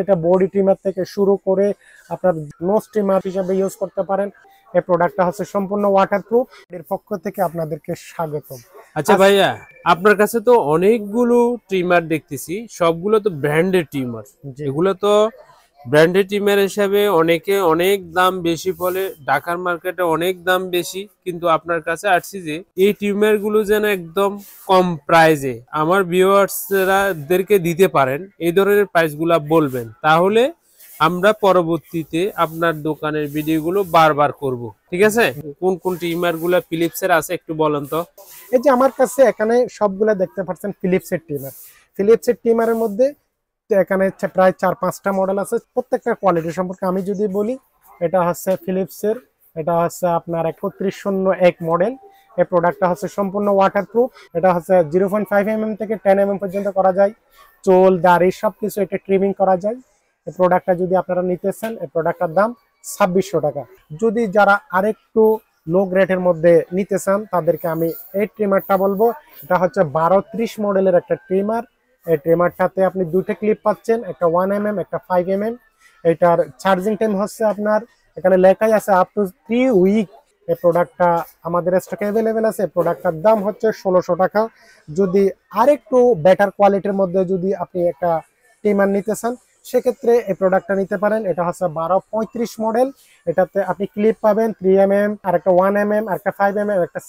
এটা body trimmer থেকে শুরু করে আপনার নোজ ট্রিমার হিসেবে ইউজ করতে পারেন। এই প্রোডাক্টটা হচ্ছে সম্পূর্ণ ওয়াটারপ্রুফ। এর পক্ষ থেকে আপনাদেরকে স্বাগতম। আচ্ছা ভাইয়া, আপনার কাছে তো অনেকগুলো ট্রিমার দেখতেছি, সবগুলো তো ব্র্যান্ডেড ট্রিমার। জি এগুলো তো ব্র্যান্ডেড ট্রিমার হিসাবে অনেকে অনেক দাম বেশি বলে, ঢাকার মার্কেটে অনেক দাম বেশি, কিন্তু আপনার কাছে আসছি যে এই ট্রিমার গুলো যেন একদম কম প্রাইজে আমার ভিউয়ার্সদেরকে দিতে পারেন, এই ধরনের প্রাইস গুলা বলবেন, তাহলে আমরা পরবর্তীতে আপনার দোকানের ভিডিওগুলো বারবার করব। ঠিক আছে? কোন কোন ট্রিমার গুলা ফিলিপসের আছে একটু বলেন তো। এই যে আমার কাছে এখানে সবগুলা দেখতে পাচ্ছেন ফিলিপসের ট্রিমার। ফিলিপসের ট্রিমারের মধ্যে এখানে প্রায় 4-5টা মডেল আছে। প্রত্যেকটা কোয়ালিটি সম্পর্কে আমি যদি বলি, এটা হচ্ছে ফিলিপসের, এটা হচ্ছে আপনার 3101 মডেল। এই প্রোডাক্টটা হচ্ছে সম্পূর্ণ ওয়াটারপ্রুফ। এটা হচ্ছে 0.5 mm থেকে 10 mm পর্যন্ত করা যায়। চুল দাড়ি সবকিছু এটা ট্রিমিং করা যায়। এই প্রোডাক্টটা যদি আপনারা নিতে চান, এই প্রোডাক্টটার দাম 2600 টাকা। যদি যারা আরেকটু লো গ্রেডের মধ্যে নিতে চান, তাদেরকে আমি এই ট্রিমারটা বলবো। এটা হচ্ছে 1230 মডেলের একটা ট্রিমার। এই ট্রিমারটাতে আপনি দুটো ক্লিপ পাচ্ছেন, একটা 1 mm একটা 5 mm। এটার চার্জিং টাইম হচ্ছে আপনার এখানে লেখাই আছে আপ টু 3 উইক। এই প্রোডাক্টটা আমাদের স্টকে অ্যাভেলেবেল আছে। প্রোডাক্টটার দাম হচ্ছে 1600 টাকা। যদি আরেকটু বেটার কোয়ালিটির মধ্যে যদি আপনি একটা ট্রিমার নিতে চান, সেক্ষেত্রে এই প্রোডাক্টটা নিতে পারেন। এটা হচ্ছে 1235 মডেল। এটাতে আপনি ক্লিপ পাবেন 3 mm, আর একটা 1 mm, আর একটা 5 mm, একটা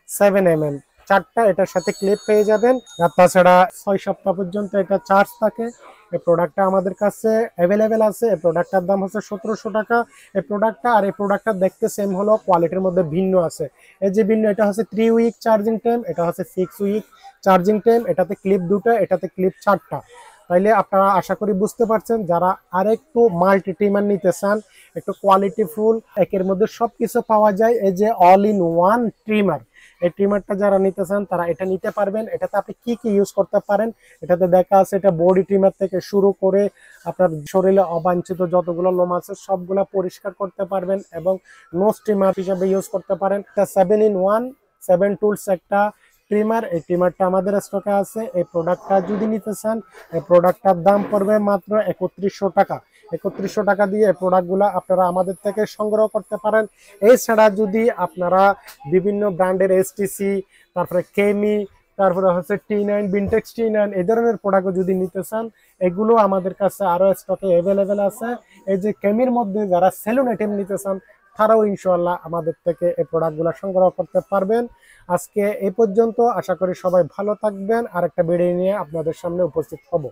7 mm, চারটা এটার সাথে ক্লিপ পেয়ে যাবেন। আর তাছাড়া 6 সপ্তাহ পর্যন্ত এটা চার্জ থাকে। এই প্রোডাক্টটা আমাদের কাছে অ্যাভেলেবেল আছে। এই প্রোডাক্টটার দাম হচ্ছে 1700 টাকা। এই প্রোডাক্টটা আর এই প্রোডাক্টটা দেখতে সেম হলো, কোয়ালিটির মধ্যে ভিন্ন আছে। এই যে ভিন্ন, এটা হচ্ছে 3 উইক চার্জিং টাইম, এটা হচ্ছে 6 উইক চার্জিং টাইম। এটাতে ক্লিপ দুটো, এটাতে ক্লিপ চারটা। তাইলে আপনারা আশা করি বুঝতে পারছেন, যারা আরেকটু মাল্টি ট্রিমার নিতে চান, একটু কোয়ালিটিফুল, একের মধ্যে সবকিছু পাওয়া যায়, এই যে অল ইন ওয়ান ট্রিমার, এই ট্রিমারটা যারা নিতে চান তারা এটা নিতে পারবেন। এটাতে আপনি কি কি ইউজ করতে পারেন এটাতে দেখা আছে। এটা বডি ট্রিমার থেকে শুরু করে আপনার শরীরে অবাঞ্ছিত যতগুলো লোম আছে সবগুলো পরিষ্কার করতে পারবেন, এবং নোজ ট্রিমার হিসেবে ইউজ করতে পারেন। এটা 7-in-1 7 টুলস একটা ট্রিমার। এই ট্রিমারটা আমাদের স্টকে আছে। এই প্রোডাক্টটা যদি নিতে চান, এই প্রোডাক্টটার দাম পড়বে মাত্র 3100 টাকা। 3100 টাকা দিয়ে এই প্রোডাক্টগুলো আপনারা আমাদের থেকে সংগ্রহ করতে পারেন। এছাড়া যদি আপনারা বিভিন্ন ব্র্যান্ডের এসটিসি, তারপরে কেমি, তারপরে হচ্ছে T9, ভিনটেক্স T9, এই ধরনের প্রোডাক্টও যদি নিতে চান, এগুলো আমাদের কাছে আরো স্টকে অ্যাভেলেবেল আছে। এই যে কেমির মধ্যে যারা সেলুন আইটেম নিতে চান, তারাও ইনশাআল্লাহ আমাদের থেকে এই প্রোডাক্টগুলো সংগ্রহ করতে পারবেন। আজকে এই পর্যন্ত। আশা করি সবাই ভালো থাকবেন। আরেকটা ভিডিও নিয়ে আপনাদের সামনে উপস্থিত হব।